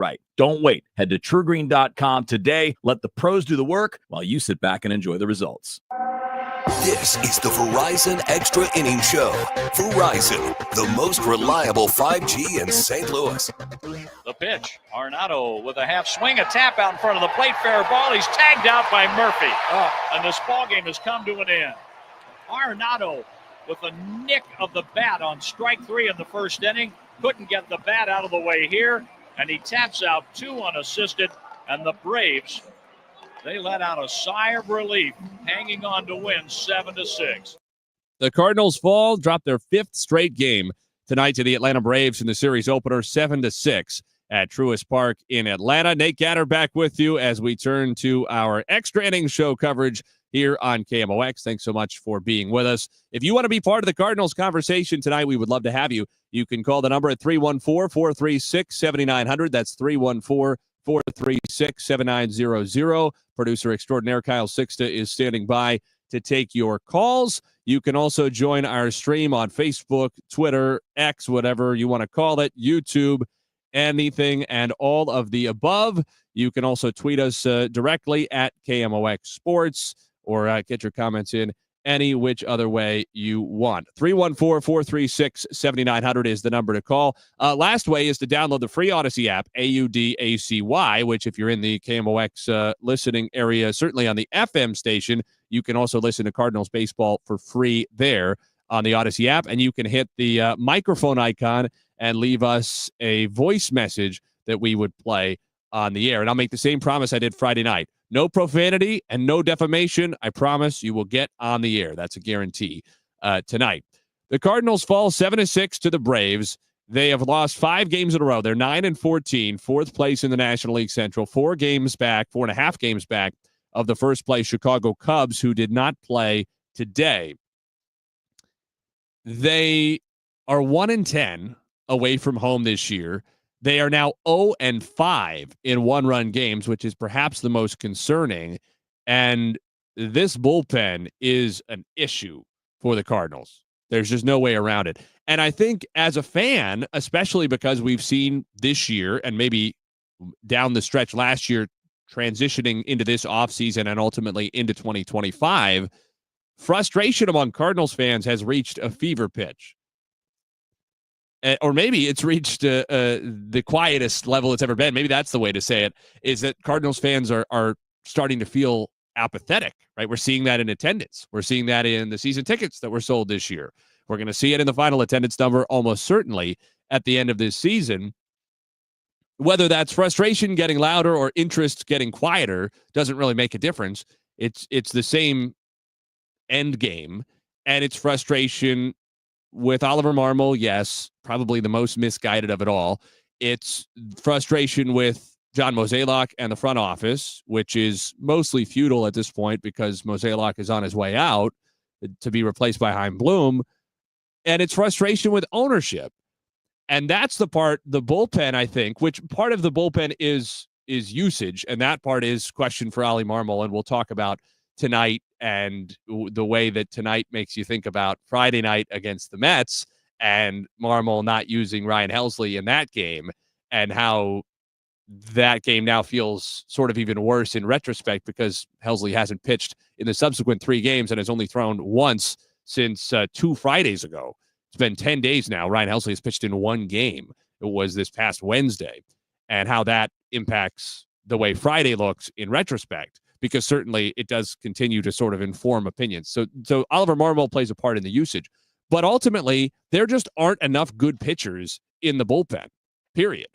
Right. Don't wait. Head to TrueGreen.com today. Let the pros do the work while you sit back and enjoy the results. This is the Verizon Extra Innings Show. Verizon, the most reliable 5G in St. Louis. The pitch. Arenado with a half swing, a tap out in front of the plate. Fair ball. He's tagged out by Murphy. And this ball game has come to an end. Arenado with a nick of the bat on strike 3 in the first inning. Couldn't get the bat out of the way here. And he taps out 2 unassisted. And the Braves, they let out a sigh of relief, hanging on to win 7-6. The Cardinals fall, drop their 5th straight game tonight to the Atlanta Braves in the series opener, 7-6 at Truist Park in Atlanta. Nate Gatter back with you as we turn to our Extra Innings Show coverage here on KMOX. Thanks so much for being with us. If you want to be part of the Cardinals conversation tonight, we would love to have you. You can call the number at 314-436-7900. That's 314-436-7900. Producer extraordinaire Kyle Sixta is standing by to take your calls. You can also join our stream on Facebook, Twitter, X, whatever you want to call it, YouTube, anything and all of the above. You can also tweet us directly at KMOX Sports or get your comments in any which other way you want. 314-436-7900 is the number to call. Last way is to download the free Odyssey app, AUDACY, which if you're in the KMOX listening area, certainly on the FM station, you can also listen to Cardinals baseball for free there on the Odyssey app. And you can hit the microphone icon and leave us a voice message that we would play on the air. And I'll make the same promise I did Friday night. No profanity and no defamation. I promise you will get on the air. That's a guarantee tonight. The Cardinals fall 7-6 to the Braves. They have lost 5 games in a row. They're 9-14, 4th place in the National League Central, 4.5 games back of the first place Chicago Cubs, who did not play today. They are 1-10 away from home this year. They are now 0-5 in one-run games, which is perhaps the most concerning. And this bullpen is an issue for the Cardinals. There's just no way around it. And I think as a fan, especially because we've seen this year and maybe down the stretch last year transitioning into this offseason and ultimately into 2025, frustration among Cardinals fans has reached a fever pitch. Or maybe it's reached the quietest level it's ever been. Maybe that's the way to say it, is that Cardinals fans are starting to feel apathetic, right? We're seeing that in attendance. We're seeing that in the season tickets that were sold this year. We're going to see it in the final attendance number almost certainly at the end of this season. Whether that's frustration getting louder or interest getting quieter doesn't really make a difference. It's the same end game, and it's frustration with Oliver Marmol, yes, probably the most misguided of it all. It's frustration with John Mozeliak and the front office, which is mostly futile at this point because Mozeliak is on his way out to be replaced by Chaim Bloom. And it's frustration with ownership. And that's the part, the bullpen, I think, which part of the bullpen is usage, and that part is question for Oli Marmol, and we'll talk about tonight and the way that tonight makes you think about Friday night against the Mets and Marmol not using Ryan Helsley in that game and how that game now feels sort of even worse in retrospect because Helsley hasn't pitched in the subsequent 3 games and has only thrown once since 2 Fridays ago. It's been 10 days now. Ryan Helsley has pitched in 1 game. It was this past Wednesday, and how that impacts the way Friday looks in retrospect, because certainly it does continue to sort of inform opinions. So Oliver Marmol plays a part in the usage, but ultimately there just aren't enough good pitchers in the bullpen, period.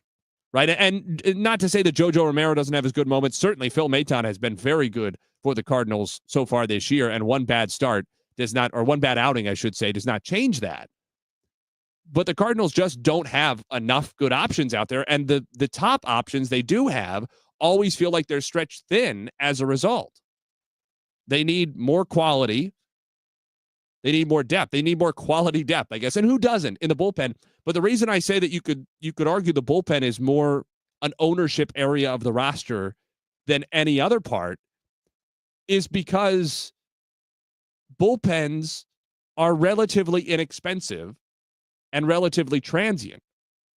Right. And not to say that JoJo Romero doesn't have his good moments. Certainly Phil Maton has been very good for the Cardinals so far this year. And one bad start does not, or one bad outing, I should say, does not change that. But the Cardinals just don't have enough good options out there. And the top options they do have always feel like they're stretched thin as a result. They need more quality. They need more depth. They need more quality depth, I guess. And who doesn't in the bullpen? But the reason I say that you could argue the bullpen is more an ownership area of the roster than any other part is because bullpens are relatively inexpensive and relatively transient,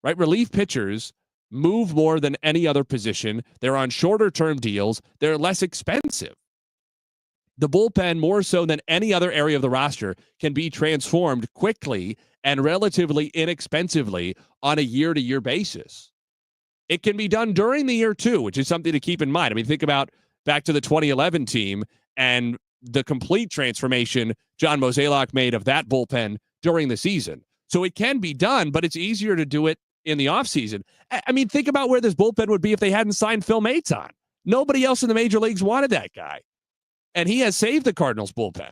right? Relief pitchers move more than any other position. They're on shorter-term deals. They're less expensive. The bullpen, more so than any other area of the roster, can be transformed quickly and relatively inexpensively on a year-to-year basis. It can be done during the year, too, which is something to keep in mind. I mean, think about back to the 2011 team and the complete transformation John Mozeliak made of that bullpen during the season. So it can be done, but it's easier to do it in the offseason. I mean, think about where this bullpen would be if they hadn't signed Phil Maton. Nobody else in the major leagues wanted that guy. And he has saved the Cardinals bullpen.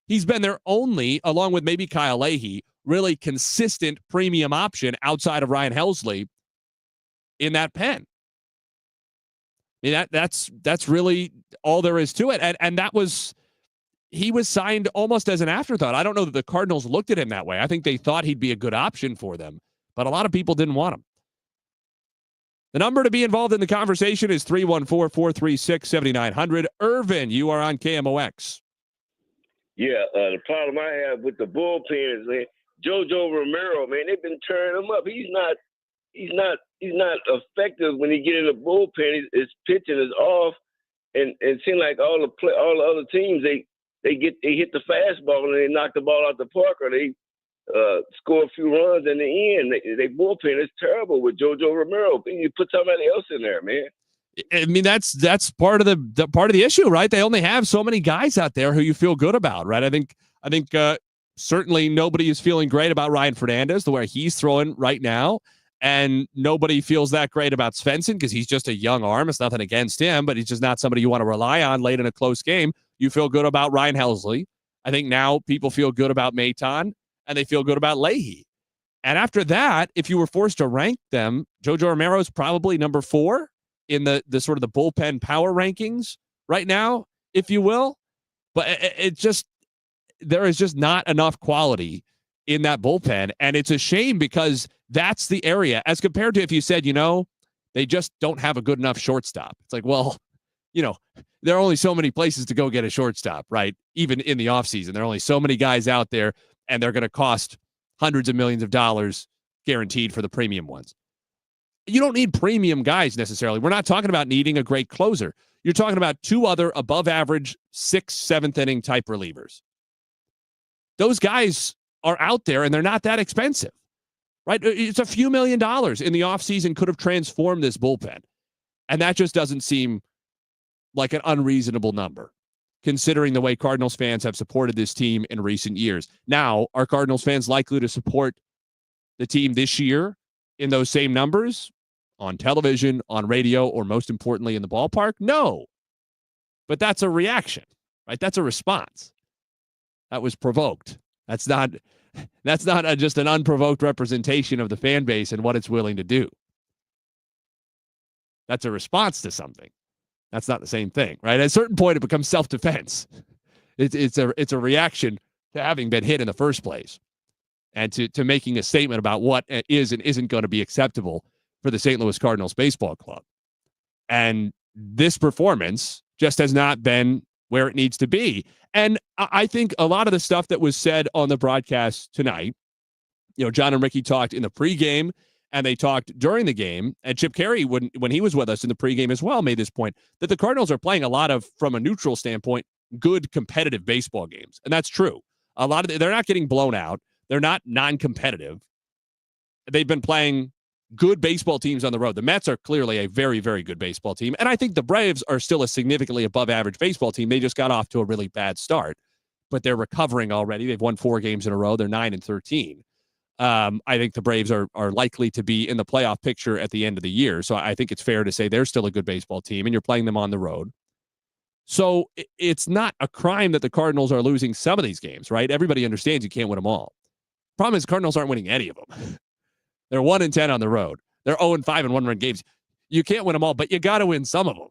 He's been their only, along with maybe Kyle Leahy, really consistent premium option outside of Ryan Helsley in that pen. I mean, that's really all there is to it. And he was signed almost as an afterthought. I don't know that the Cardinals looked at him that way. I think they thought he'd be a good option for them, but a lot of people didn't want him. The number to be involved in the conversation is 314-436-7900. Irvin, you are on KMOX. Yeah, the problem I have with the bullpen is, man, JoJo Romero, man, they've been turning him up. He's not effective when he get in the bullpen. His pitching is off, and it seems like all the other teams they hit the fastball and they knock the ball out the park, or they score a few runs in the end. They bullpen is terrible with JoJo Romero. You put somebody else in there, man. I mean, that's part of the issue, right? They only have so many guys out there who you feel good about, right? I think certainly nobody is feeling great about Ryan Fernandez the way he's throwing right now, and nobody feels that great about Svensson because he's just a young arm. It's nothing against him, but he's just not somebody you want to rely on late in a close game. You feel good about Ryan Helsley. I think now people feel good about Maton, and they feel good about Leahy. And after that, if you were forced to rank them, JoJo Romero is probably number 4 in the sort of the bullpen power rankings right now, if you will. But there is just not enough quality in that bullpen. And it's a shame because that's the area, as compared to if you said, they just don't have a good enough shortstop. It's like, well, there are only so many places to go get a shortstop, right? Even in the offseason, there are only so many guys out there, and they're going to cost hundreds of millions of dollars guaranteed for the premium ones. You don't need premium guys necessarily. We're not talking about needing a great closer. You're talking about 2 other above average 6th, 7th inning type relievers. Those guys are out there and they're not that expensive, right? It's a few $1 million in the offseason could have transformed this bullpen. And that just doesn't seem like an unreasonable number, considering the way Cardinals fans have supported this team in recent years. Now, are Cardinals fans likely to support the team this year in those same numbers on television, on radio, or most importantly in the ballpark? No. But that's a reaction, right? That's a response. That was provoked. That's not just an unprovoked representation of the fan base and what it's willing to do. That's a response to something. That's not the same thing, right? At a certain point, it becomes self-defense. It's a reaction to having been hit in the first place, and to making a statement about what is and isn't going to be acceptable for the St. Louis Cardinals baseball club. And this performance just has not been where it needs to be. And I think a lot of the stuff that was said on the broadcast tonight, John and Ricky talked in the pregame, and they talked during the game, and Chip Carey, when he was with us in the pregame as well, made this point that the Cardinals are playing a lot of, from a neutral standpoint, good competitive baseball games. And that's true. They're not getting blown out. They're not non-competitive. They've been playing good baseball teams on the road. The Mets are clearly a very, very good baseball team. And I think the Braves are still a significantly above average baseball team. They just got off to a really bad start, but they're recovering already. They've won 4 games in a row. They're 9-13. I think the Braves are likely to be in the playoff picture at the end of the year. So I think it's fair to say they're still a good baseball team, and you're playing them on the road. So it's not a crime that the Cardinals are losing some of these games, right? Everybody understands you can't win them all. Problem is, Cardinals aren't winning any of them. They're 1-10 on the road. They're 0-5 in one-run games. You can't win them all, but you got to win some of them.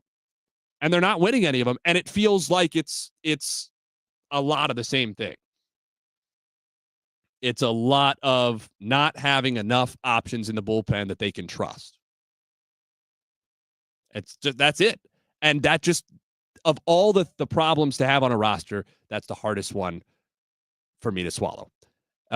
And they're not winning any of them, and it feels like it's a lot of the same thing. It's a lot of not having enough options in the bullpen that they can trust. That's it. And that just, of all the problems to have on a roster, that's the hardest one for me to swallow.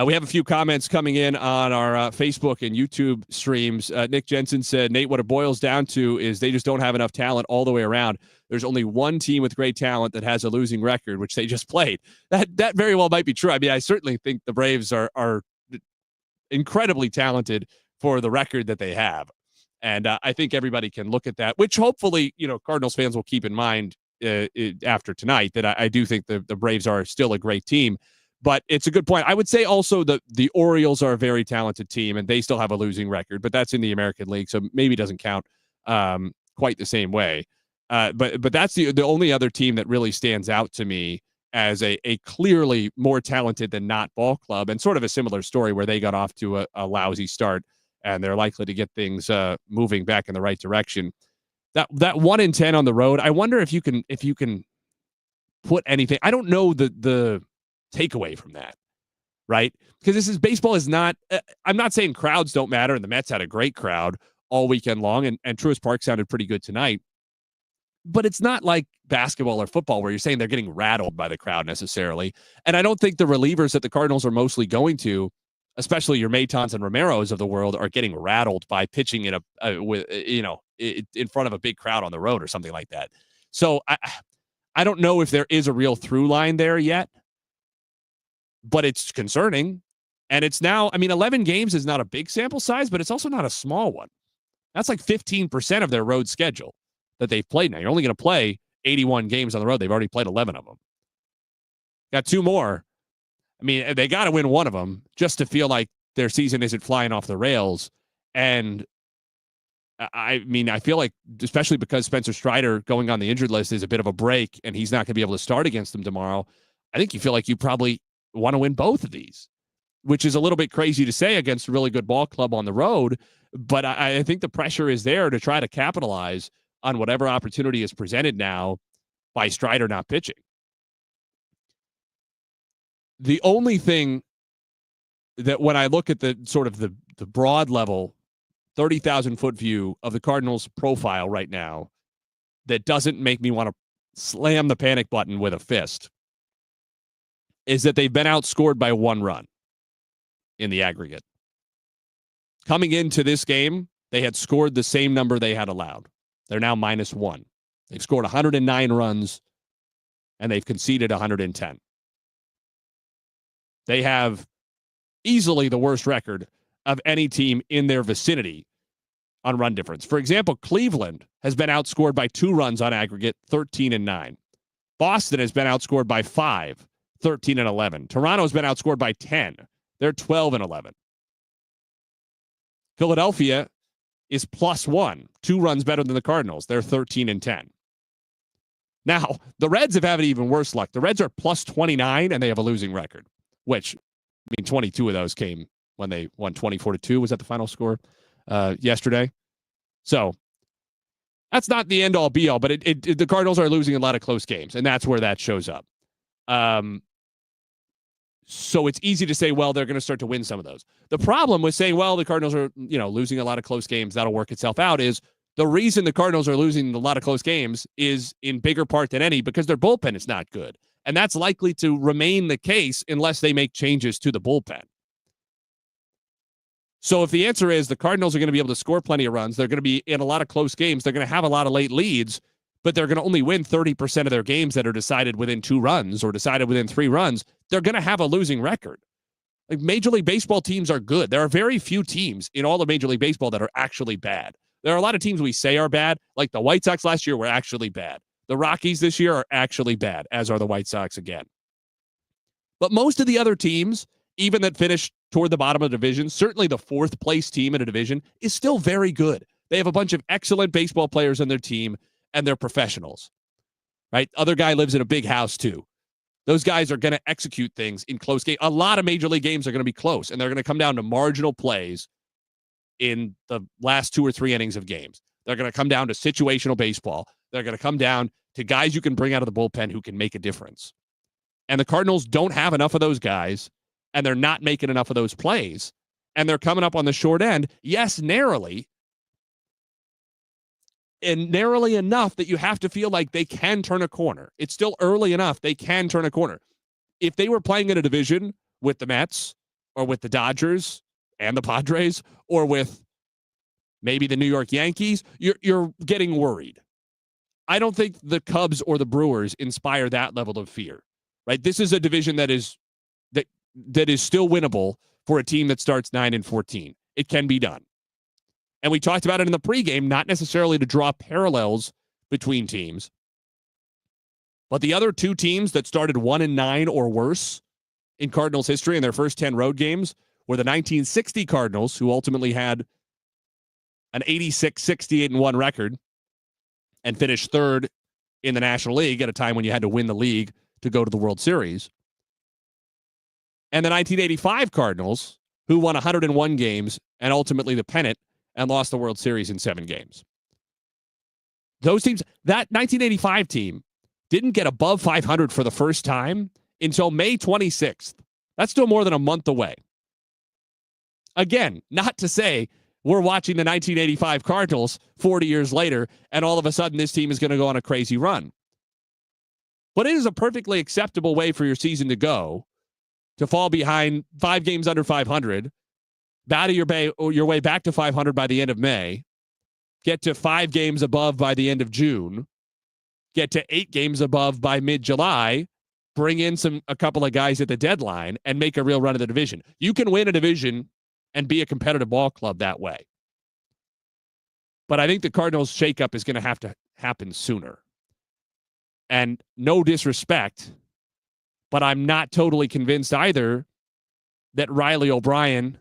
We have a few comments coming in on our Facebook and YouTube streams. Nick Jensen said, Nate, what it boils down to is they just don't have enough talent all the way around. There's only one team with great talent that has a losing record, which they just played. That very well might be true. I mean, I certainly think the Braves are incredibly talented for the record that they have. And I think everybody can look at that, which hopefully, Cardinals fans will keep in mind after tonight, that I do think the Braves are still a great team. But it's a good point. I would say also the Orioles are a very talented team, and they still have a losing record, but that's in the American League, so maybe doesn't count quite the same way. But that's the only other team that really stands out to me as a clearly more talented than not ball club, and sort of a similar story where they got off to a lousy start, and they're likely to get things moving back in the right direction. That 1-10 on the road, I wonder if you can put anything. I don't know the takeaway from that, right? Because baseball is not, I'm not saying crowds don't matter, and the Mets had a great crowd all weekend long, and Truist Park sounded pretty good tonight, but it's not like basketball or football where you're saying they're getting rattled by the crowd necessarily. And I don't think the relievers that the Cardinals are mostly going to, especially your Matons and Romeros of the world, are getting rattled by pitching in in front of a big crowd on the road or something like that. So I don't know if there is a real through line there yet, but it's concerning. And it's now, 11 games is not a big sample size, but it's also not a small one. That's like 15% of their road schedule that they've played now. You're only going to play 81 games on the road. They've already played 11 of them. Got 2 more. They got to win one of them just to feel like their season isn't flying off the rails. And I feel like, especially because Spencer Strider going on the injured list is a bit of a break, and he's not going to be able to start against them tomorrow. I think you feel like you probably want to win both of these, which is a little bit crazy to say against a really good ball club on the road. But I think the pressure is there to try to capitalize on whatever opportunity is presented now by Strider not pitching. The only thing that, when I look at the sort of the broad level 30,000-foot view of the Cardinals profile right now, that doesn't make me want to slam the panic button with a fist, is that they've been outscored by 1 run in the aggregate. Coming into this game, they had scored the same number they had allowed. They're now -1. They've scored 109 runs, and they've conceded 110. They have easily the worst record of any team in their vicinity on run difference. For example, Cleveland has been outscored by 2 runs on aggregate, 13-9. Boston has been outscored by 5, 13-11. Toronto has been outscored by 10. They're 12-11. Philadelphia is +1, 2 runs better than the Cardinals. They're 13-10. Now, the Reds have had even worse luck. The Reds are +29, and they have a losing record, which, 22 of those came when they won 24-2. Was that the final score yesterday? So that's not the end-all, be-all, but the Cardinals are losing a lot of close games, and that's where that shows up. So it's easy to say, well, they're going to start to win some of those. The problem with saying, well, the Cardinals are, losing a lot of close games, that'll work itself out, is the reason the Cardinals are losing a lot of close games is in bigger part than any because their bullpen is not good. And that's likely to remain the case unless they make changes to the bullpen. So if the answer is the Cardinals are going to be able to score plenty of runs, they're going to be in a lot of close games, they're going to have a lot of late leads, but they're going to only win 30% of their games that are decided within 2 runs or decided within 3 runs, they're going to have a losing record. Like, Major League Baseball teams are good. There are very few teams in all of Major League Baseball that are actually bad. There are a lot of teams we say are bad, like the White Sox last year were actually bad. The Rockies this year are actually bad, as are the White Sox again. But most of the other teams, even that finished toward the bottom of the division, certainly the 4th place team in a division, is still very good. They have a bunch of excellent baseball players on their team, and they're professionals, right? Other guy lives in a big house too. Those guys are going to execute things in close games. A lot of Major League games are going to be close, and they're going to come down to marginal plays in the last 2 or 3 innings of games. They're going to come down to situational baseball. They're going to come down to guys you can bring out of the bullpen who can make a difference. And the Cardinals don't have enough of those guys, and they're not making enough of those plays, and they're coming up on the short end, yes, narrowly, and narrowly enough that you have to feel like they can turn a corner. It's still early enough they can turn a corner. If they were playing in a division with the Mets or with the Dodgers and the Padres or with maybe the New York Yankees, you're getting worried. I don't think the Cubs or the Brewers inspire that level of fear, right? This is a division that is still winnable for a team that starts 9-14. It can be done. And we talked about it in the pregame, not necessarily to draw parallels between teams, but the other two teams that started 1-9 or worse in Cardinals history in their first 10 road games were the 1960 Cardinals, who ultimately had an 86-68-1 record and finished third in the National League at a time when you had to win the league to go to the World Series. And the 1985 Cardinals, who won 101 games and ultimately the pennant and lost the World Series in 7 games. Those teams, that 1985 team didn't get above 500 for the first time until May 26th. That's still more than a month away. Again, not to say we're watching the 1985 Cardinals 40 years later, and all of a sudden this team is going to go on a crazy run. But it is a perfectly acceptable way for your season to go, to fall behind 5 games under 500, battle your way back to 500 by the end of May, get to 5 games above by the end of June, get to 8 games above by mid-July, bring in a couple of guys at the deadline, and make a real run of the division. You can win a division and be a competitive ball club that way. But I think the Cardinals shakeup is going to have to happen sooner. And no disrespect, but I'm not totally convinced either that Riley O'Brien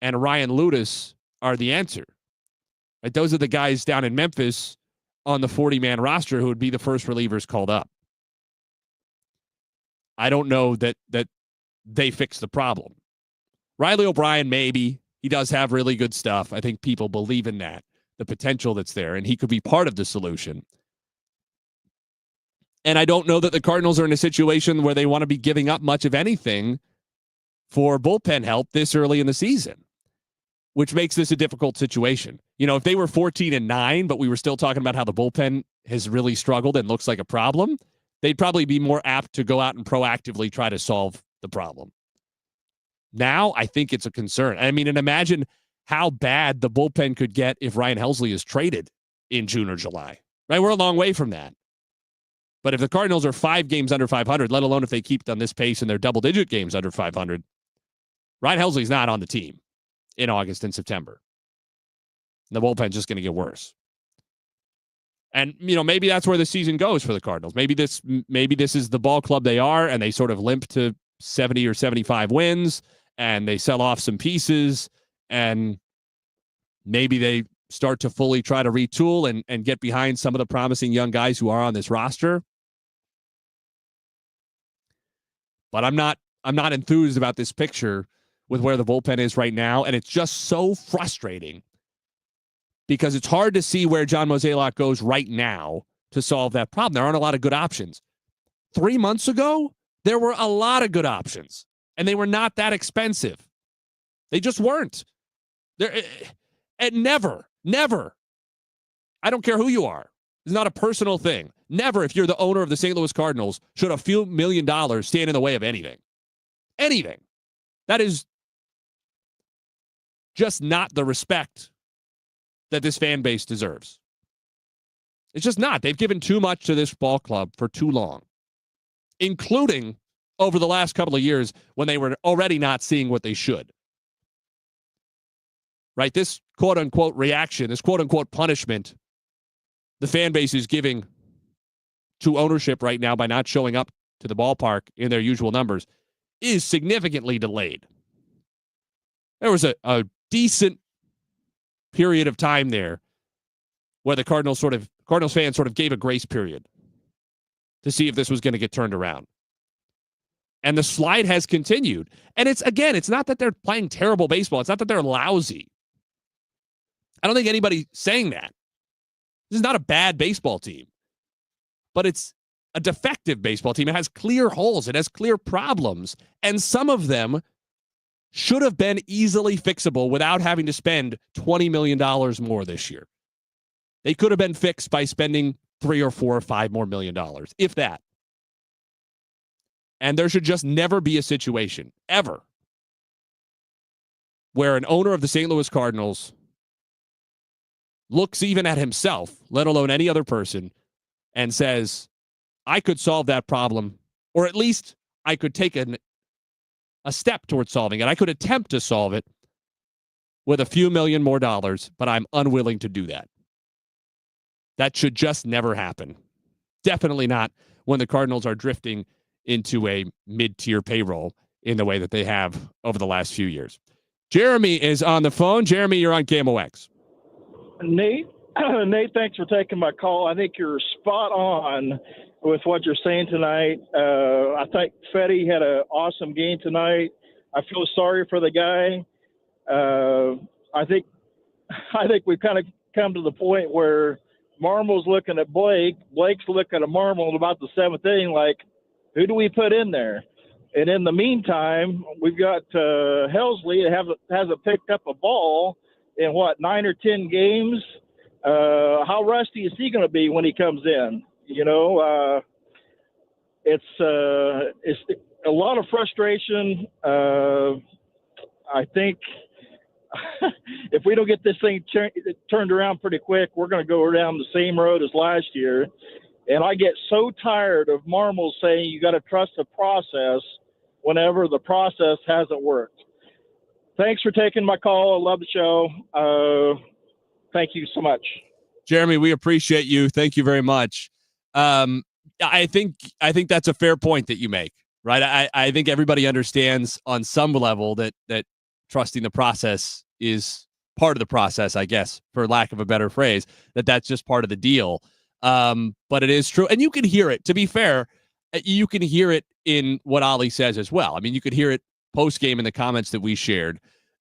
and Ryan Ludus are the answer. Right? Those are the guys down in Memphis on the 40-man roster who would be the first relievers called up. I don't know that they fix the problem. Riley O'Brien, maybe. He does have really good stuff. I think people believe in that, the potential that's there, and he could be part of the solution. And I don't know that the Cardinals are in a situation where they want to be giving up much of anything for bullpen help this early in the season, which makes this a difficult situation. You know, if they were 14-9, but we were still talking about how the bullpen has really struggled and looks like a problem, they'd probably be more apt to go out and proactively try to solve the problem. Now, I think it's a concern. I mean, and imagine how bad the bullpen could get if Ryan Helsley is traded in June or July. Right? We're a long way from that. But if the Cardinals are 5 games under 500, let alone if they keep on this pace and they're double-digit games under 500, Ryan Helsley's not on the team in August and September. The bullpen's just going to get worse. And, you know, maybe that's where the season goes for the Cardinals. Maybe this is the ball club they are, and they sort of limp to 70 or 75 wins, and they sell off some pieces, and maybe they start to fully try to retool and get behind some of the promising young guys who are on this roster. But I'm not enthused about this picture with where the bullpen is right now, and it's just so frustrating because it's hard to see where John Mozeliak goes right now to solve that problem. There aren't a lot of good options. 3 months ago, there were a lot of good options, and they were not that expensive. They just weren't. And never, I don't care who you are. It's not a personal thing. Never, if you're the owner of the St. Louis Cardinals, should a few $1 million stand in the way of anything. Anything. That is just not the respect that this fan base deserves. It's just not. They've given too much to this ball club for too long, including over the last couple of years when they were already not seeing what they should. Right? This quote-unquote reaction, this quote-unquote punishment the fan base is giving to ownership right now by not showing up to the ballpark in their usual numbers is significantly delayed. There was a decent period of time there where the Cardinals fans sort of gave a grace period to see if this was going to get turned around. And the slide has continued. And it's not that they're playing terrible baseball. It's not that they're lousy. I don't think anybody's saying that. This is not a bad baseball team. But it's a defective baseball team. It has clear holes. It has clear problems. And some of them should have been easily fixable without having to spend $20 million more this year. They could have been fixed by spending $3 or $4 or $5 more million, if that. And there should just never be a situation, ever, where an owner of the St. Louis Cardinals looks even at himself, let alone any other person, and says, I could solve that problem, or at least I could take a step towards solving it. I could attempt to solve it with a few million more dollars, but I'm unwilling to do that. That should just never happen. Definitely not when the Cardinals are drifting into a mid-tier payroll in the way that they have over the last few years. Jeremy is on the phone. Jeremy, you're on KMOX. Nate, thanks for taking my call. I think you're spot on with what you're saying tonight. I think Fetty had an awesome game tonight. I feel sorry for the guy. I think we've kind of come to the point where Marmol's looking at Blake. Blake's looking at Marmol at about the seventh inning, like, who do we put in there? And in the meantime, we've got Helsley hasn't picked up a ball in 9 or 10 games. How rusty is he going to be when he comes in? It's a lot of frustration. I think if we don't get this thing turned around pretty quick, we're going to go down the same road as last year. And I get so tired of Marmol saying you got to trust the process whenever the process hasn't worked. Thanks for taking my call. I love the show. Thank you so much. Jeremy, we appreciate you. Thank you very much. I think that's a fair point that you make, right? I think everybody understands on some level that trusting the process is part of the process, I guess, for lack of a better phrase, that's just part of the deal. But it is true. And you can hear it. To be fair, you can hear it in what Ollie says as well. I mean, you could hear it post-game in the comments that we shared,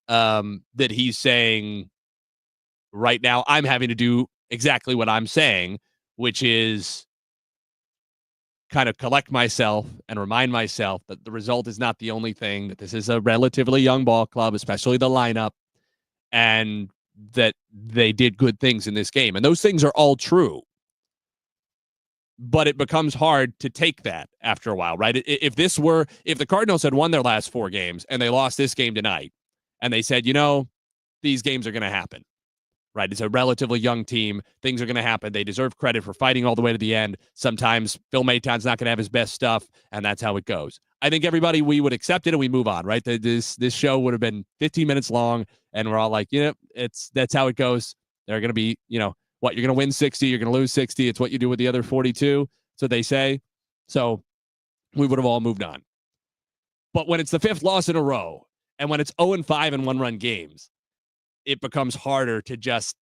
that he's saying right now I'm having to do exactly what I'm saying, which is kind of collect myself and remind myself that the result is not the only thing, that this is a relatively young ball club, especially the lineup, and that they did good things in this game. And those things are all true. But it becomes hard to take that after a while, right? If the Cardinals had won their last 4 games and they lost this game tonight, and they said, these games are going to happen, right? It's a relatively young team. Things are going to happen. They deserve credit for fighting all the way to the end. Sometimes Phil Maton's not going to have his best stuff, and that's how it goes. I think we would accept it and we move on, right? This show would have been 15 minutes long, and we're all like, that's how it goes. They're going to be, you're going to win 60, you're going to lose 60. It's what you do with the other 42. So they say. So we would have all moved on. But when it's the 5th loss in a row, and when it's 0-5 in one-run games, it becomes harder to just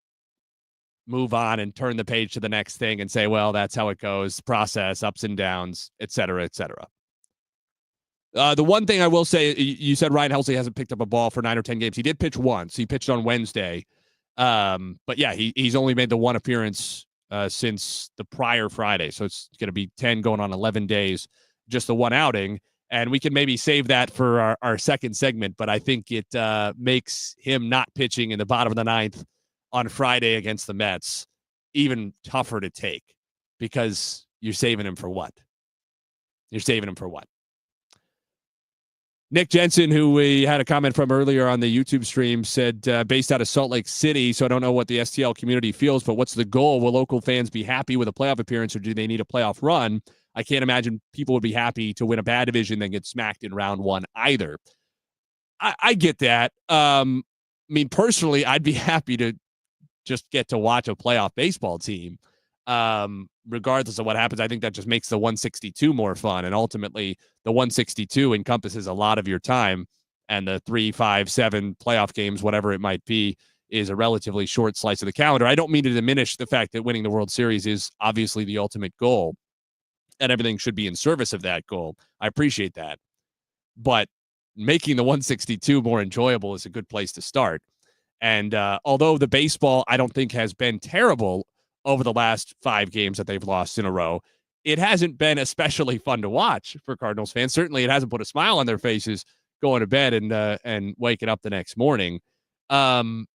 move on and turn the page to the next thing and say, well, that's how it goes, process, ups and downs, et cetera, et cetera. The one thing I will say, you said Ryan Helsley hasn't picked up a ball for 9 or 10 games. He did pitch once. He pitched on Wednesday. But yeah, he's only made the one appearance since the prior Friday. So it's going to be 10 going on 11 days, just the one outing. And we can maybe save that for our second segment, but I think it makes him not pitching in the bottom of the 9th on Friday against the Mets even tougher to take, because you're saving him for what? Nick Jensen, who we had a comment from earlier on the YouTube stream, said, based out of Salt Lake City, so I don't know what the STL community feels, but what's the goal? Will local fans be happy with a playoff appearance, or do they need a playoff run? I can't imagine people would be happy to win a bad division then get smacked in round 1 either. I get that. Personally, I'd be happy to just get to watch a playoff baseball team. Regardless of what happens, I think that just makes the 162 more fun. And ultimately, the 162 encompasses a lot of your time, and the 3, 5, 7 playoff games, whatever it might be, is a relatively short slice of the calendar. I don't mean to diminish the fact that winning the World Series is obviously the ultimate goal, and everything should be in service of that goal. I appreciate that. But making the 162 more enjoyable is a good place to start. And although the baseball, I don't think, has been terrible over the last 5 games that they've lost in a row, it hasn't been especially fun to watch for Cardinals fans. Certainly it hasn't put a smile on their faces going to bed and waking up the next morning. To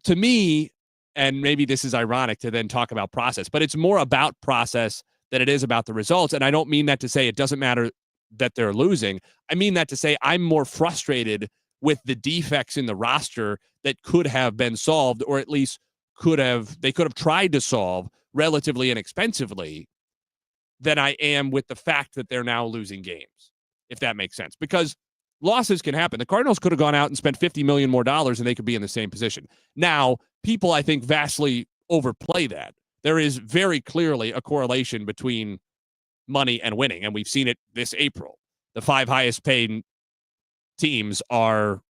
me, and maybe this is ironic to then talk about process, but it's more about process than it is about the results. And I don't mean that to say it doesn't matter that they're losing. I mean that to say I'm more frustrated with the defects in the roster that could have been solved, or at least they could have tried to solve relatively inexpensively, than I am with the fact that they're now losing games, if that makes sense. Because losses can happen. The Cardinals could have gone out and spent $50 million more and they could be in the same position. Now, people, I think, vastly overplay that. There is very clearly a correlation between money and winning, and we've seen it this April. The 5 highest paid teams are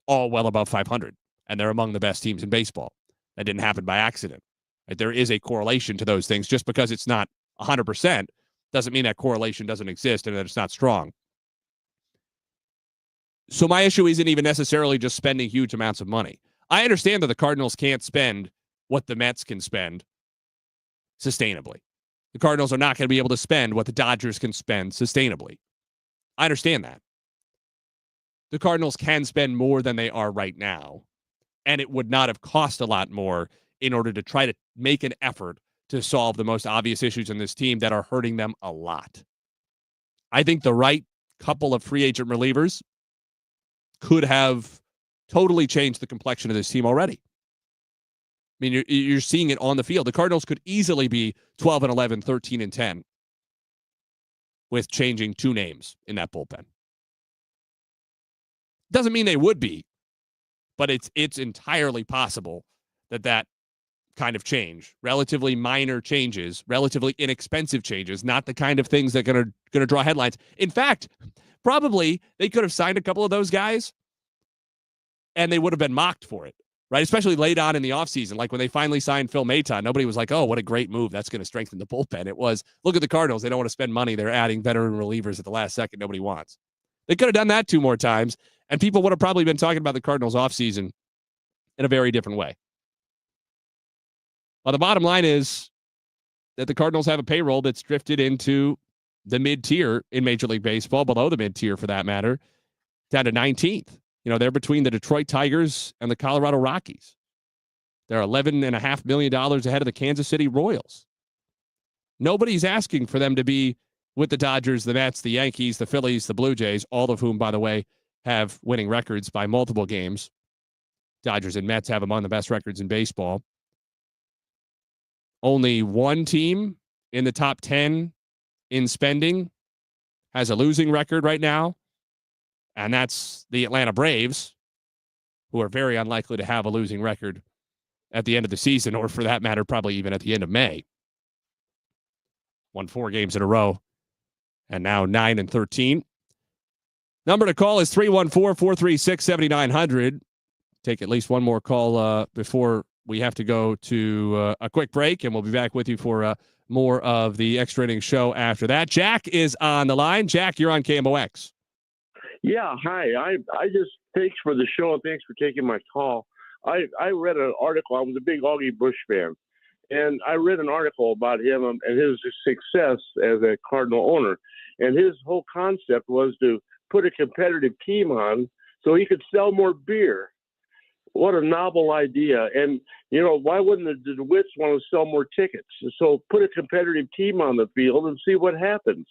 all well above 500, and they're among the best teams in baseball. That didn't happen by accident. Right? There is a correlation to those things. Just because it's not 100% doesn't mean that correlation doesn't exist and that it's not strong. So my issue isn't even necessarily just spending huge amounts of money. I understand that the Cardinals can't spend what the Mets can spend sustainably. The Cardinals are not going to be able to spend what the Dodgers can spend sustainably. I understand that. The Cardinals can spend more than they are right now, and it would not have cost a lot more in order to try to make an effort to solve the most obvious issues in this team that are hurting them a lot. I think the right couple of free agent relievers could have totally changed the complexion of this team already. I mean, you're seeing it on the field. The Cardinals could easily be 12-11, 13-10 with changing 2 names in that bullpen. Doesn't mean they would be, but it's entirely possible that kind of change, relatively minor changes, relatively inexpensive changes, not the kind of things that are going to draw headlines. In fact, probably they could have signed a couple of those guys and they would have been mocked for it, right? Especially late on in the offseason, like when they finally signed Phil Maton, nobody was like, oh, what a great move. That's going to strengthen the bullpen. It was, look at the Cardinals. They don't want to spend money. They're adding veteran relievers at the last second nobody wants. They could have done that 2 more times, and people would have probably been talking about the Cardinals offseason in a very different way. Well, the bottom line is that the Cardinals have a payroll that's drifted into the mid-tier in Major League Baseball, below the mid-tier for that matter, down to 19th. You know, they're between the Detroit Tigers and the Colorado Rockies. They're $11.5 million ahead of the Kansas City Royals. Nobody's asking for them to be with the Dodgers, the Mets, the Yankees, the Phillies, the Blue Jays, all of whom, by the way, have winning records by multiple games. Dodgers and Mets have among the best records in baseball. Only one team in the top 10 in spending has a losing record right now, and that's the Atlanta Braves, who are very unlikely to have a losing record at the end of the season, or for that matter, probably even at the end of May. Won 4 games in a row, and now 9-13. Number to call is 314-436-7900. Take at least one more call before we have to go to a quick break, and we'll be back with you for more of the Extra Innings Show after that. Jack is on the line. Jack, you're on KMOX. Yeah, hi. I just, thanks for the show and thanks for taking my call. I read an article. I was a big Augie Busch fan, and I read an article about him and his success as a Cardinal owner. And his whole concept was to put a competitive team on so he could sell more beer. What a novel idea. And, you know, why wouldn't the DeWitts want to sell more tickets? So put a competitive team on the field and see what happens.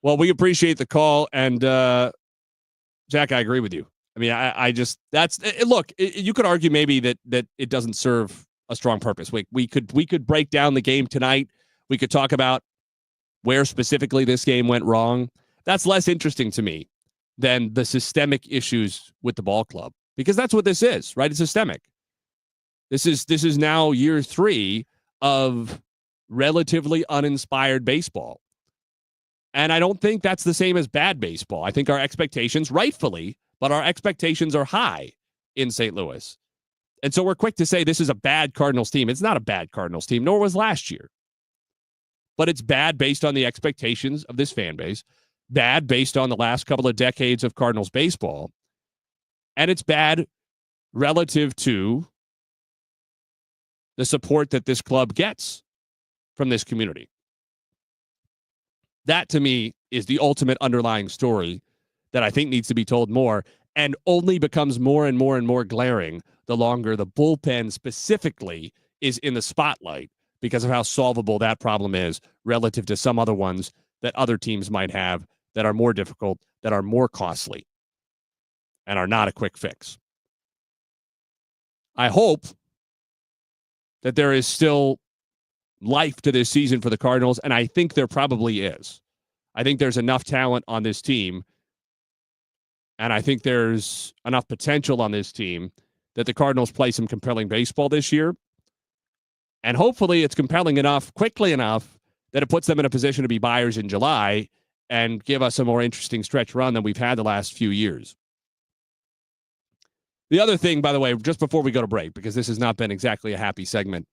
Well, we appreciate the call. And, Jack, I agree with you. I mean, I just, look, you could argue maybe that it doesn't serve a strong purpose. We could break down the game tonight. We could talk about where specifically this game went wrong. That's less interesting to me than the systemic issues with the ball club, because that's what this is, right? It's systemic. This is now year 3 of relatively uninspired baseball. And I don't think that's the same as bad baseball. I think our expectations, rightfully, but our expectations are high in St. Louis. And so we're quick to say this is a bad Cardinals team. It's not a bad Cardinals team, nor was last year. But it's bad based on the expectations of this fan base, bad based on the last couple of decades of Cardinals baseball, and it's bad relative to the support that this club gets from this community. That, to me, is the ultimate underlying story that I think needs to be told more, and only becomes more and more and more glaring the longer the bullpen specifically is in the spotlight, because of how solvable that problem is relative to some other ones that other teams might have that are more difficult, that are more costly. and are not a quick fix. I hope that there is still life to this season for the Cardinals, and I think there probably is. I think there's enough talent on this team, and I think there's enough potential on this team that the Cardinals play some compelling baseball this year. And hopefully it's compelling enough, quickly enough, that it puts them in a position to be buyers in July and give us a more interesting stretch run than we've had the last few years. The other thing, by the way, just before we go to break, because this has not been exactly a happy segment,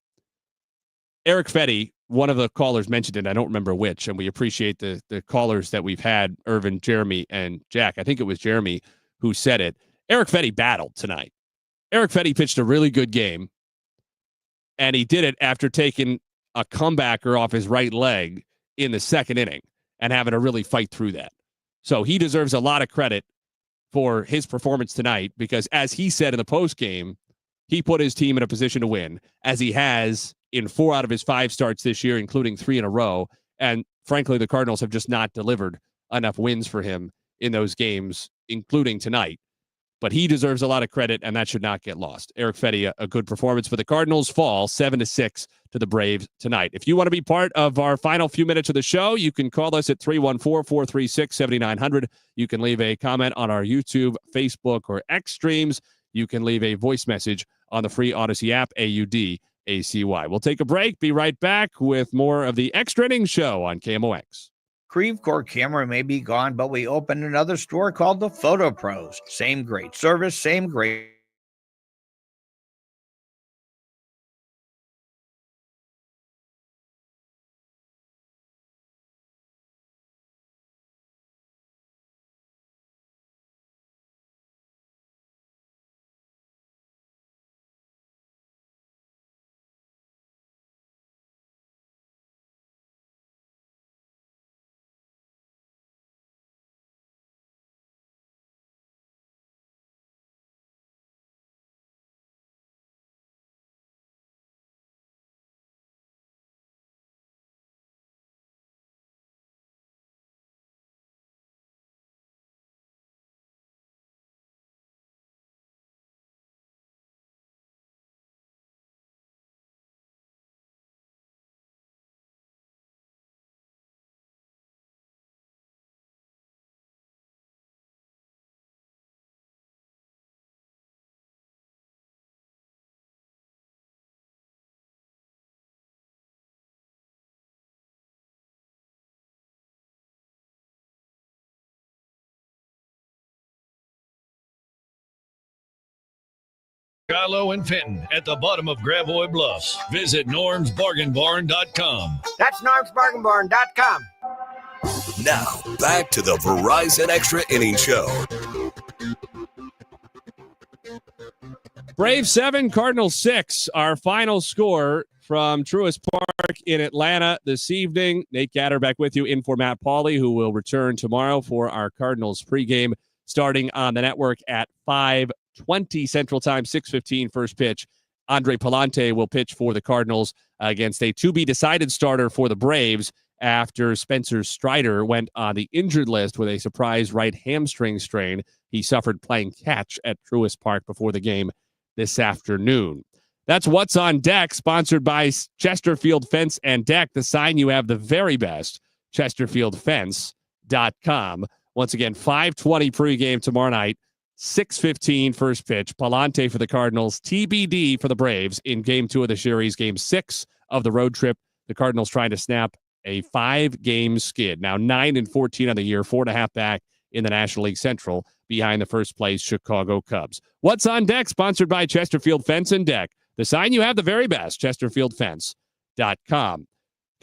Eric Fetty, one of the callers mentioned it, I don't remember which, and we appreciate the callers that we've had, Irvin, Jeremy, and Jack. I think it was Jeremy who said it. Eric Fetty battled tonight. Eric Fetty pitched a really good game, and he did it after taking a comebacker off his right leg in the second inning and having to really fight through that. So he deserves a lot of credit for his performance tonight because, as he said in the postgame, he put his team in a position to win, as he has in 4 out of his 5 starts this year, including 3 in a row. And frankly, the Cardinals have just not delivered enough wins for him in those games, including tonight. But he deserves a lot of credit, and that should not get lost. Eric Fetty, a good performance for the Cardinals. Fall 7-6 to the Braves tonight. If you want to be part of our final few minutes of the show, you can call us at 314-436-7900. You can leave a comment on our YouTube, Facebook, or X streams. You can leave a voice message on the free Odyssey app, AUDACY. We'll take a break. Be right back with more of the Extra Innings Show on KMOX. Creve Coeur camera may be gone, but we opened another store called the Photo Pros. Same great service, same great. Shiloh and Fenton at the bottom of Gravois Bluffs. Visit normsbargainbarn.com. That's normsbargainbarn.com. Now, back to the Verizon Extra Innings Show. Braves 7, Cardinals 6, our final score from Truist Park in Atlanta this evening. Nate Gatter back with you in for Matt Pauley, who will return tomorrow for our Cardinals pregame starting on the network at 5:20 Central Time, 6:15 first pitch. Andre Palante will pitch for the Cardinals against a to-be-decided starter for the Braves after Spencer Strider went on the injured list with a surprise right hamstring strain he suffered playing catch at Truist Park before the game this afternoon. That's What's on Deck, sponsored by Chesterfield Fence and Deck, the sign you have the very best, chesterfieldfence.com. Once again, 5:20 pregame tomorrow night, 6:15 first pitch. Palante for the Cardinals, TBD for the Braves in Game 2 of the series, Game 6 of the road trip. The Cardinals trying to snap a 5-game skid. Now 9-14 on the year, 4.5 back in the National League Central behind the first place Chicago Cubs. What's on Deck, sponsored by Chesterfield Fence and Deck. The sign you have the very best, chesterfieldfence.com.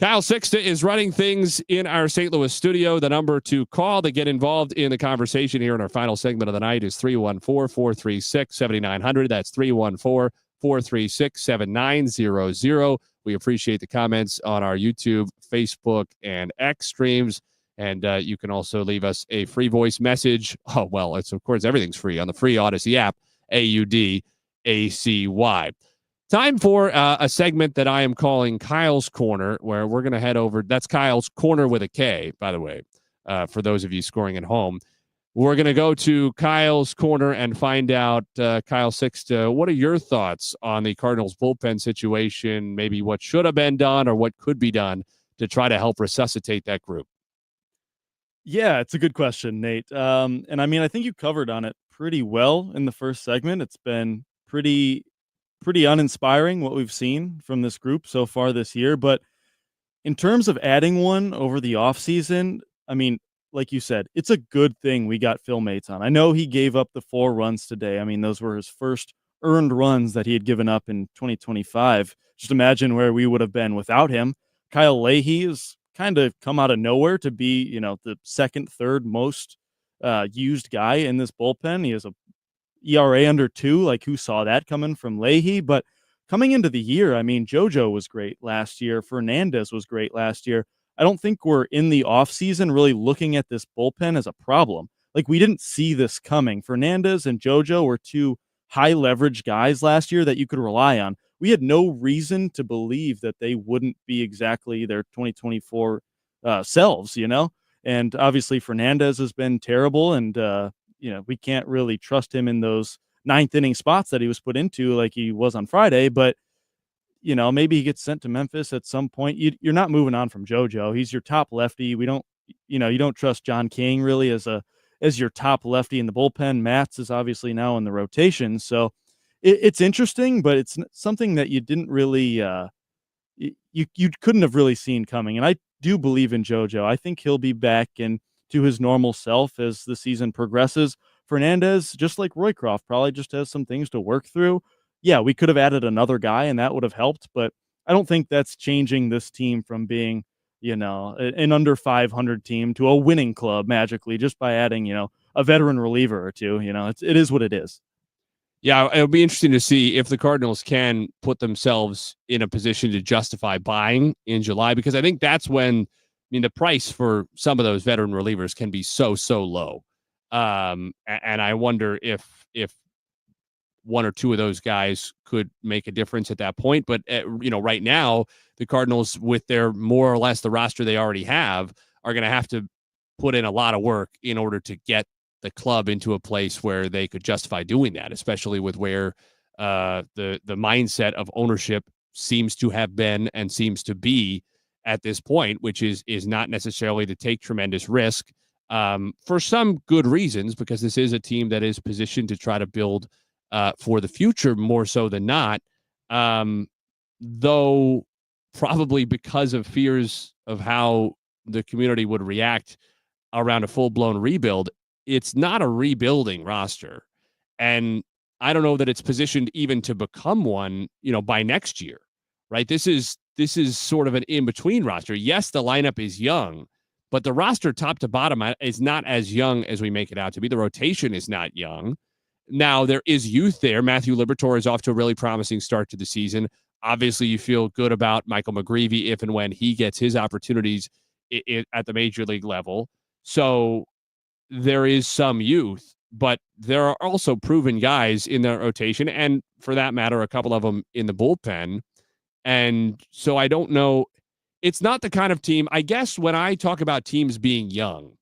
Kyle Sixta is running things in our St. Louis studio. The number to call to get involved in the conversation here in our final segment of the night is 314-436-7900. That's 314-436-7900. We appreciate the comments on our YouTube, Facebook, and X streams. And you can also leave us a free voice message. Oh, well, it's, of course, everything's free on the free Odyssey app, AUDACY. Time for a segment that I am calling Kyle's Corner, where we're going to head over. That's Kyle's Corner with a K, by the way, for those of you scoring at home. We're going to go to Kyle's corner and find out, Kyle Sixta, what are your thoughts on the Cardinals bullpen situation, maybe what should have been done or what could be done to try to help resuscitate that group? Yeah, it's a good question, Nate. And I mean, I think you covered on it pretty well in the first segment. It's been pretty uninspiring what we've seen from this group so far this year. But in terms of adding one over the offseason, I mean, like you said, it's a good thing we got Phil Maton. I know he gave up the 4 runs today. I mean, those were his first earned runs that he had given up in 2025. Just imagine where we would have been without him. Kyle Leahy has kind of come out of nowhere to be, the second, third most used guy in this bullpen. He has a ERA under 2. Like, who saw that coming from Leahy? But coming into the year, I mean, JoJo was great last year. Fernandez was great last year. I don't think we're in the offseason really looking at this bullpen as a problem. Like, we didn't see this coming. Fernandez and JoJo were 2 high leverage guys last year that you could rely on. We had no reason to believe that they wouldn't be exactly their 2024 selves, And obviously Fernandez has been terrible, and we can't really trust him in those 9th inning spots that he was put into like he was on Friday. But maybe he gets sent to Memphis at some point. You're not moving on from JoJo. He's your top lefty. We don't, you don't trust John King really as your top lefty in the bullpen. Matz is obviously now in the rotation. So it's interesting, but it's something that you didn't really, you couldn't have really seen coming. And I do believe in JoJo. I think he'll be back and to his normal self as the season progresses. Fernandez, just like Roycroft, probably just has some things to work through. Yeah, we could have added another guy and that would have helped, but I don't think that's changing this team from being, an under 500 team to a winning club magically just by adding, a veteran reliever or two. It is what it is. Yeah, it'll be interesting to see if the Cardinals can put themselves in a position to justify buying in July, because I think that's when, the price for some of those veteran relievers can be so low. And I wonder if one or two of those guys could make a difference at that point. But, right now, the Cardinals, with their more or less the roster they already have, are going to have to put in a lot of work in order to get the club into a place where they could justify doing that, especially with where the mindset of ownership seems to have been and seems to be at this point, which is not necessarily to take tremendous risk for some good reasons, because this is a team that is positioned to try to build for the future more so than not, though probably because of fears of how the community would react around a full-blown rebuild. It's not a rebuilding roster, and I don't know that it's positioned even to become one, by next year, right? This is sort of an in-between roster. Yes, the lineup is young, but the roster top to bottom is not as young as we make it out to be. The rotation is not young. Now, there is youth there. Matthew Liberatore is off to a really promising start to the season. Obviously, you feel good about Michael McGreevy if and when he gets his opportunities at the major league level. So there is some youth, but there are also proven guys in that rotation, and for that matter, a couple of them in the bullpen. And so I don't know. It's not the kind of team, I guess, when I talk about teams being young,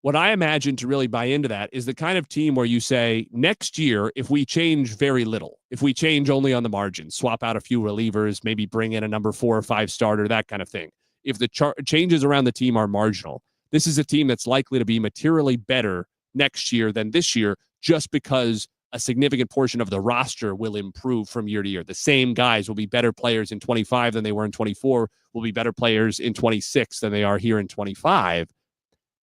what I imagine to really buy into that is the kind of team where you say, next year, if we change very little, if we change only on the margin, swap out a few relievers, maybe bring in a number 4 or 5 starter, that kind of thing. If the changes around the team are marginal, this is a team that's likely to be materially better next year than this year, just because a significant portion of the roster will improve from year to year. The same guys will be better players in 25 than they were in 24, will be better players in 26 than they are here in 25.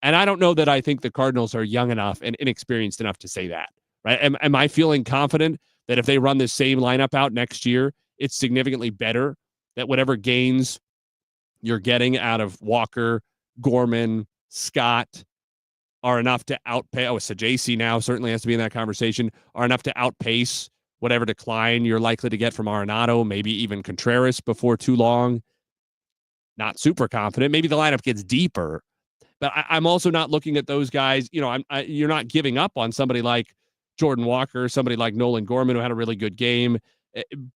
And I don't know that I think the Cardinals are young enough and inexperienced enough to say that, right? Am I feeling confident that if they run this same lineup out next year, it's significantly better, that whatever gains you're getting out of Walker, Gorman, Scott are enough to outpace, Sajaci now certainly has to be in that conversation, are enough to outpace whatever decline you're likely to get from Arenado, maybe even Contreras before too long? Not super confident. Maybe the lineup gets deeper, but I'm also not looking at those guys. You're not giving up on somebody like Jordan Walker, somebody like Nolan Gorman, who had a really good game.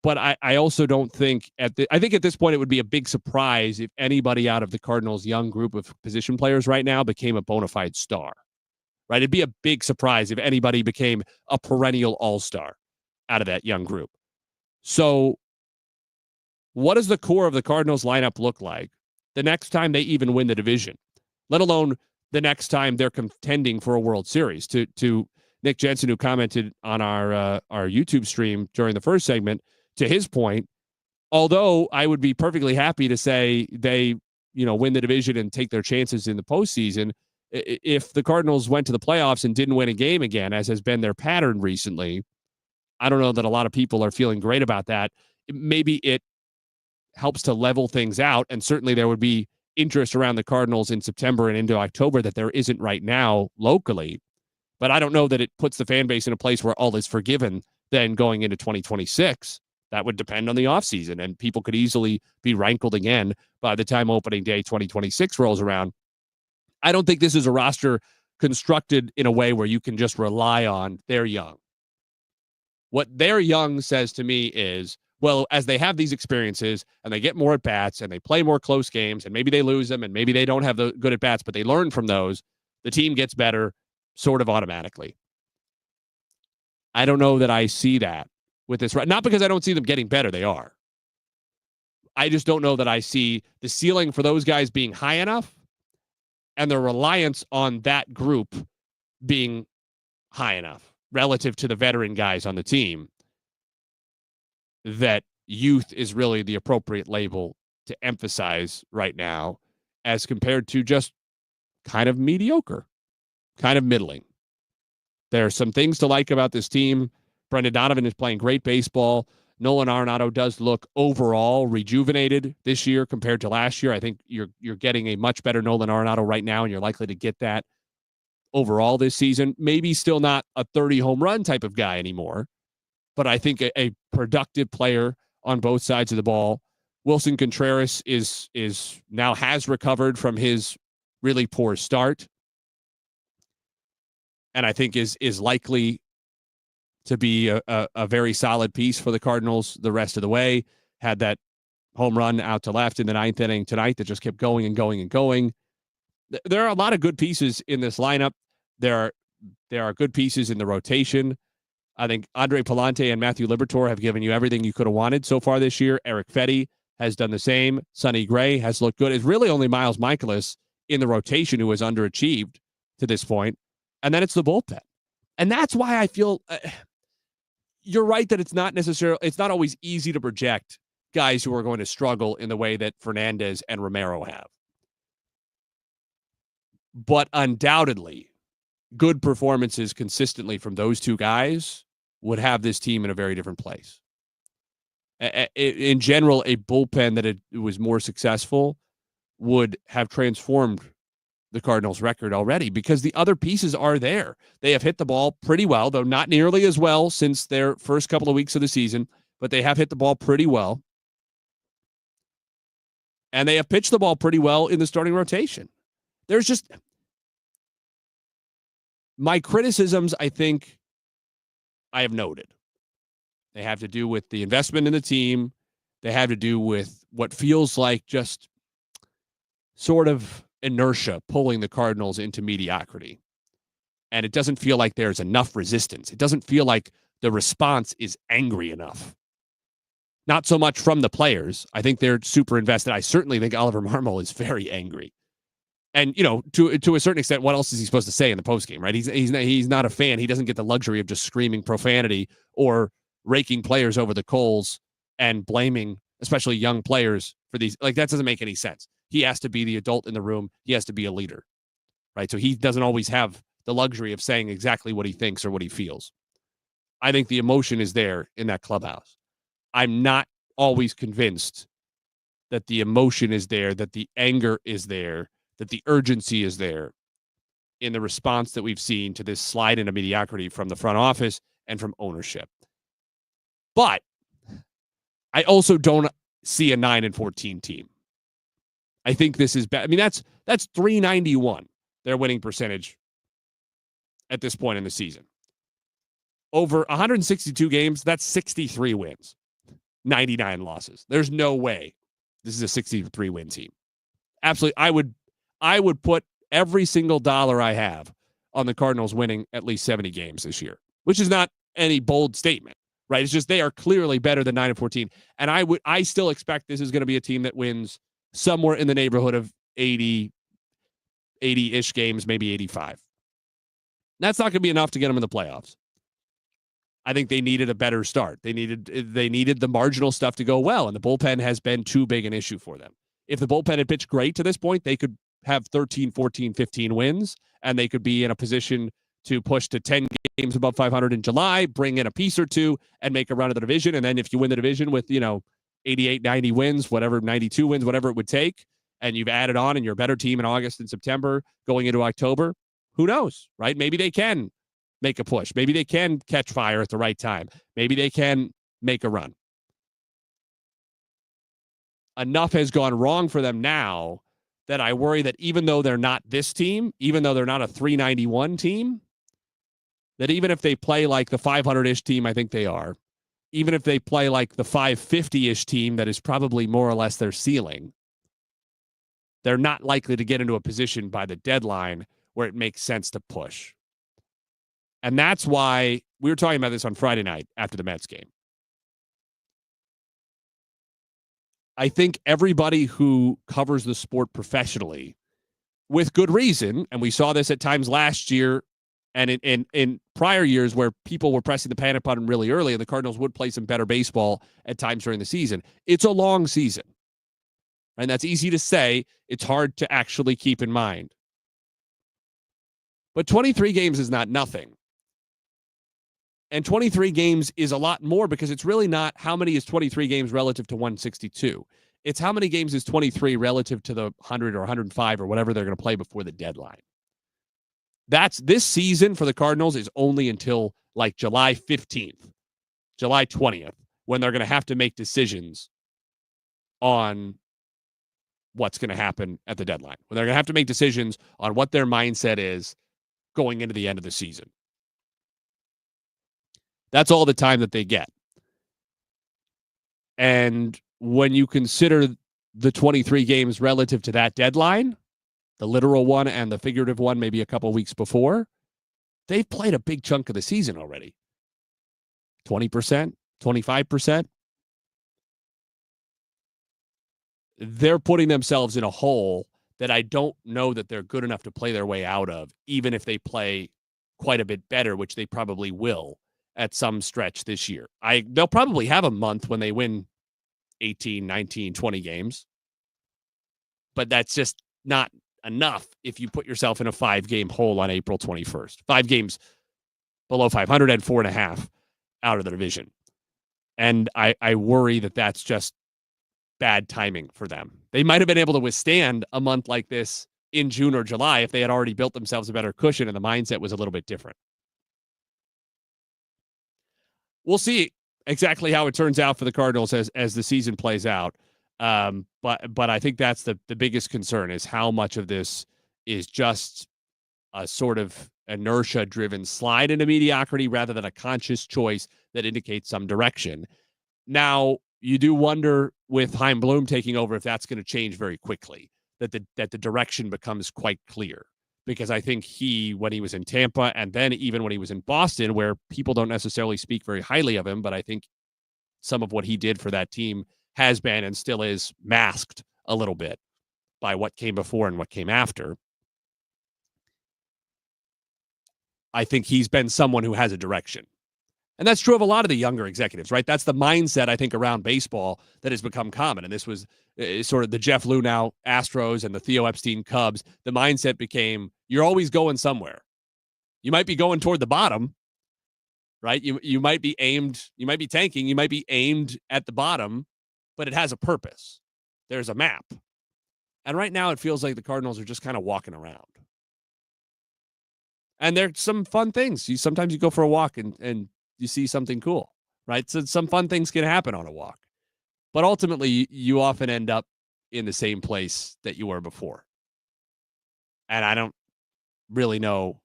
But I also don't think I think at this point it would be a big surprise if anybody out of the Cardinals' young group of position players right now became a bona fide star, right? It'd be a big surprise if anybody became a perennial all-star out of that young group. So what does the core of the Cardinals lineup look like the next time they even win the division, let alone the next time they're contending for a World Series? To Nick Jensen, who commented on our YouTube stream during the first segment, to his point, although I would be perfectly happy to say they, win the division and take their chances in the postseason, if the Cardinals went to the playoffs and didn't win a game again, as has been their pattern recently, I don't know that a lot of people are feeling great about that. Maybe it helps to level things out, and certainly there would be interest around the Cardinals in September and into October that there isn't right now locally. But I don't know that it puts the fan base in a place where all is forgiven then going into 2026. That would depend on the offseason, and people could easily be rankled again by the time opening day 2026 rolls around. I don't think this is a roster constructed in a way where you can just rely on they're young. What they're young says to me is, well, as they have these experiences and they get more at bats and they play more close games and maybe they lose them and maybe they don't have the good at bats, but they learn from those, the team gets better sort of automatically. I don't know that I see that with this. Not because I don't see them getting better. They are. I just don't know that I see the ceiling for those guys being high enough and the reliance on that group being high enough relative to the veteran guys on the team that youth is really the appropriate label to emphasize right now as compared to just kind of mediocre, kind of middling. There are some things to like about this team. Brendan Donovan is playing great baseball. Nolan Arenado does look overall rejuvenated this year compared to last year. I think you're getting a much better Nolan Arenado right now, and you're likely to get that overall this season. Maybe still not a 30 home run type of guy anymore, but I think a productive player on both sides of the ball. Wilson Contreras is now has recovered from his really poor start, and I think is likely to be a very solid piece for the Cardinals the rest of the way. Had that home run out to left in the ninth inning tonight that just kept going and going and going. There are a lot of good pieces in this lineup. There are good pieces in the rotation. I think Andre Palante and Matthew Liberatore have given you everything you could have wanted so far this year. Eric Fetty has done the same. Sonny Gray has looked good. It's really only Miles Michaelis in the rotation who has underachieved to this point. And then it's the bullpen. And that's why I feel you're right that it's not always easy to project guys who are going to struggle in the way that Fernandez and Romero have. But undoubtedly, good performances consistently from those two guys would have this team in a very different place. In general, a bullpen that it was more successful would have transformed the Cardinals' record already because the other pieces are there. They have hit the ball pretty well, though not nearly as well since their first couple of weeks of the season, but they have hit the ball pretty well. And they have pitched the ball pretty well in the starting rotation. There's just my criticisms, I think I have noted. They have to do with the investment in the team. They have to do with what feels like just sort of inertia pulling the Cardinals into mediocrity. And it doesn't feel like there's enough resistance. It doesn't feel like the response is angry enough. Not so much from the players. I think they're super invested. I certainly think Oliver Marmol is very angry. And, to a certain extent, what else is he supposed to say in the postgame, right? He's not a fan. He doesn't get the luxury of just screaming profanity or raking players over the coals and blaming, especially young players, for these. Like, that doesn't make any sense. He has to be the adult in the room. He has to be a leader, right? So he doesn't always have the luxury of saying exactly what he thinks or what he feels. I think the emotion is there in that clubhouse. I'm not always convinced that the emotion is there, that the anger is there, that the urgency is there in the response that we've seen to this slide into mediocrity from the front office and from ownership. But I also don't see a 9-14 team. I think this is bad. I mean, that's 391, their winning percentage at this point in the season. Over 162 games, that's 63 wins, 99 losses. There's no way this is a 63-win team. Absolutely. I would put every single dollar I have on the Cardinals winning at least 70 games this year, which is not any bold statement, right? It's just they are clearly better than 9-14. And I still expect this is going to be a team that wins somewhere in the neighborhood of 80-ish games, maybe 85. That's not going to be enough to get them in the playoffs. I think they needed a better start. They needed the marginal stuff to go well, and the bullpen has been too big an issue for them. If the bullpen had pitched great to this point, they could have 13, 14, 15 wins, and they could be in a position to push to 10 games above 500 in July, bring in a piece or two, and make a run of the division. And then if you win the division with, 88, 90 wins, whatever, 92 wins, whatever it would take, and you've added on and you're a better team in August and September going into October, who knows, right? Maybe they can make a push. Maybe they can catch fire at the right time. Maybe they can make a run. Enough has gone wrong for them now that I worry that even though they're not this team, even though they're not a 391 team, that even if they play like the 500-ish team I think they are, even if they play like the 550-ish team that is probably more or less their ceiling, they're not likely to get into a position by the deadline where it makes sense to push. And that's why we were talking about this on Friday night after the Mets game. I think everybody who covers the sport professionally, with good reason, and we saw this at times last year and in prior years where people were pressing the panic button really early and the Cardinals would play some better baseball at times during the season. It's a long season. And that's easy to say. It's hard to actually keep in mind. But 23 games is not nothing. And 23 games is a lot more because it's really not how many is 23 games relative to 162. It's how many games is 23 relative to the 100 or 105 or whatever they're going to play before the deadline. This season for the Cardinals is only until like July 15th, July 20th, when they're going to have to make decisions on what's going to happen at the deadline. When they're going to have to make decisions on what their mindset is going into the end of the season. That's all the time that they get. And when you consider the 23 games relative to that deadline, the literal one and the figurative one maybe a couple weeks before, they've played a big chunk of the season already. 20%, 25%. They're putting themselves in a hole that I don't know that they're good enough to play their way out of, even if they play quite a bit better, which they probably will at some stretch this year. They'll probably have a month when they win 18, 19, 20 games. But that's just not enough if you put yourself in a 5-game hole on April 21st. 5 games below 500 and 4.5 out of the division. And I worry that that's just bad timing for them. They might have been able to withstand a month like this in June or July if they had already built themselves a better cushion and the mindset was a little bit different. We'll see exactly how it turns out for the Cardinals as the season plays out. But I think that's the biggest concern is how much of this is just a sort of inertia-driven slide into mediocrity rather than a conscious choice that indicates some direction. Now, you do wonder with Chaim Bloom taking over if that's going to change very quickly, that the direction becomes quite clear. Because I think when he was in Tampa and then even when he was in Boston, where people don't necessarily speak very highly of him, but I think some of what he did for that team has been and still is masked a little bit by what came before and what came after. I think he's been someone who has a direction. And that's true of a lot of the younger executives, right? That's the mindset, I think, around baseball that has become common. And this was sort of the Jeff Luhnow Astros and the Theo Epstein Cubs. The mindset became, you're always going somewhere. You might be going toward the bottom, right? You might be tanking, you might be aimed at the bottom, but it has a purpose. There's a map. And right now it feels like the Cardinals are just kind of walking around. And there's some fun things. Sometimes you go for a walk and you see something cool, right? So some fun things can happen on a walk. But ultimately, you often end up in the same place that you were before. And I don't really know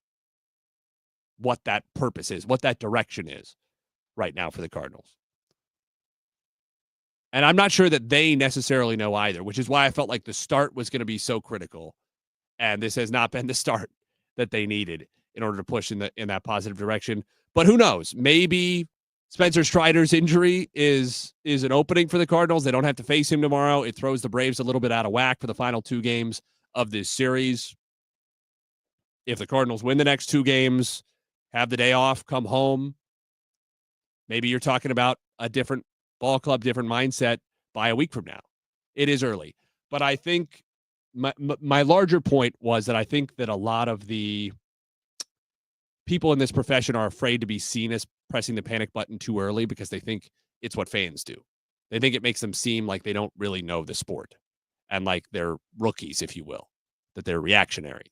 what that purpose is, what that direction is right now for the Cardinals. And I'm not sure that they necessarily know either, which is why I felt like the start was going to be so critical. And this has not been the start that they needed in order to push in that positive direction. But who knows? Maybe Spencer Strider's injury is an opening for the Cardinals. They don't have to face him tomorrow. It throws the Braves a little bit out of whack for the final 2 games of this series. If the Cardinals win the next 2 games, have the day off, come home, maybe you're talking about a different ball club, different mindset by a week from now. It is early. But I think my larger point was that I think that a lot of the people in this profession are afraid to be seen as pressing the panic button too early because they think it's what fans do. They think it makes them seem like they don't really know the sport and like they're rookies, if you will, that they're reactionary.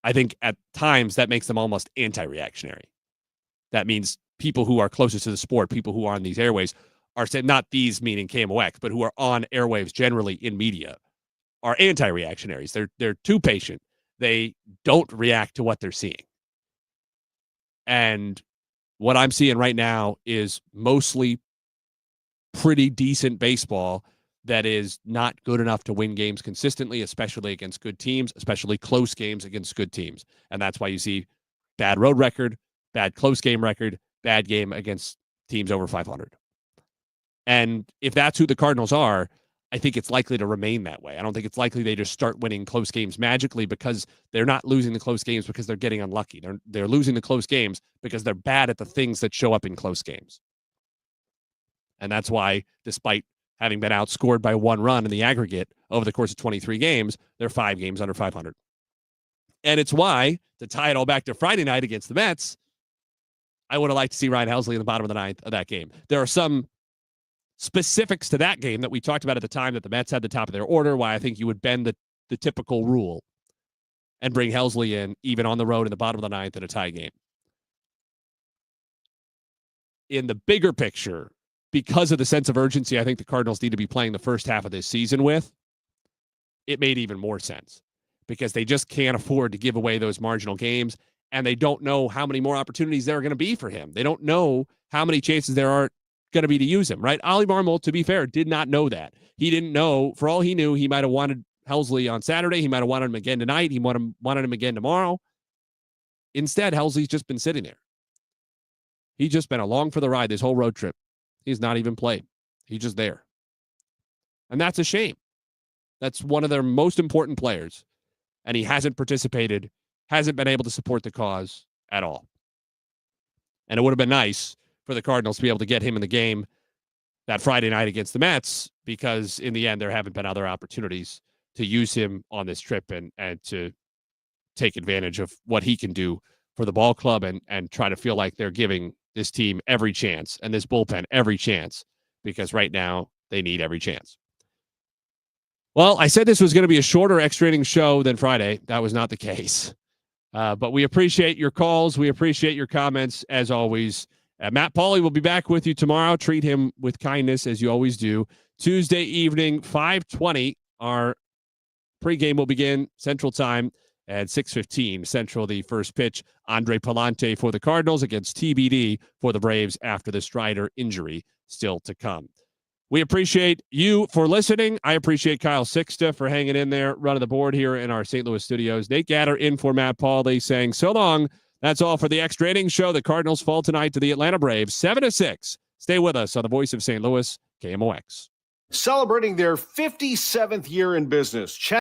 I think at times that makes them almost anti-reactionary. That means people who are closest to the sport, people who are on these airwaves, are saying, not these meaning KMOX, but who are on airwaves generally in media, are anti-reactionaries. They're too patient. They don't react to what they're seeing. And what I'm seeing right now is mostly pretty decent baseball that is not good enough to win games consistently, especially against good teams, especially close games against good teams. And that's why you see bad road record, bad close game record, bad game against teams over 500. And if that's who the Cardinals are, I think it's likely to remain that way. I don't think it's likely they just start winning close games magically because they're not losing the close games because they're getting unlucky. They're losing the close games because they're bad at the things that show up in close games. And that's why, despite having been outscored by 1 run in the aggregate over the course of 23 games, they're 5 games under 500. And it's why, to tie it all back to Friday night against the Mets, I would have liked to see Ryan Helsley in the bottom of the 9th of that game. There are some specifics to that game that we talked about at the time that the Mets had the top of their order, why I think you would bend the typical rule and bring Helsley in even on the road in the bottom of the 9th in a tie game. In the bigger picture, because of the sense of urgency I think the Cardinals need to be playing the first half of this season with, it made even more sense because they just can't afford to give away those marginal games, and they don't know how many more opportunities there are going to be for him. They don't know how many chances there are going to be to use him, right? Ollie Marmol, to be fair, did not know that. He didn't know. For all he knew, he might have wanted Helsley on Saturday. He might have wanted him again tonight. He wanted him again tomorrow. Instead, Helsley's just been sitting there. He's just been along for the ride this whole road trip. He's not even played. He's just there. And that's a shame. That's one of their most important players. And he hasn't participated, hasn't been able to support the cause at all. And it would have been nice for the Cardinals to be able to get him in the game that Friday night against the Mets, because in the end, there haven't been other opportunities to use him on this trip and to take advantage of what he can do for the ball club and try to feel like they're giving this team every chance and this bullpen every chance, because right now they need every chance. Well, I said this was going to be a shorter Extra Innings show than Friday. That was not the case. But we appreciate your calls. We appreciate your comments as always. Matt Pauley will be back with you tomorrow. Treat him with kindness as you always do. Tuesday evening, 5:20. Our pregame will begin Central Time at 6:15 Central. The first pitch, Andre Palante for the Cardinals against TBD for the Braves after the Strider injury still to come. We appreciate you for listening. I appreciate Kyle Sixta for hanging in there, running the board here in our St. Louis studios. Nate Gatter in for Matt Pauley saying so long. That's all for the Extra Innings Show. The Cardinals fall tonight to the Atlanta Braves, 7-6. Stay with us on the voice of St. Louis, KMOX. Celebrating their 57th year in business.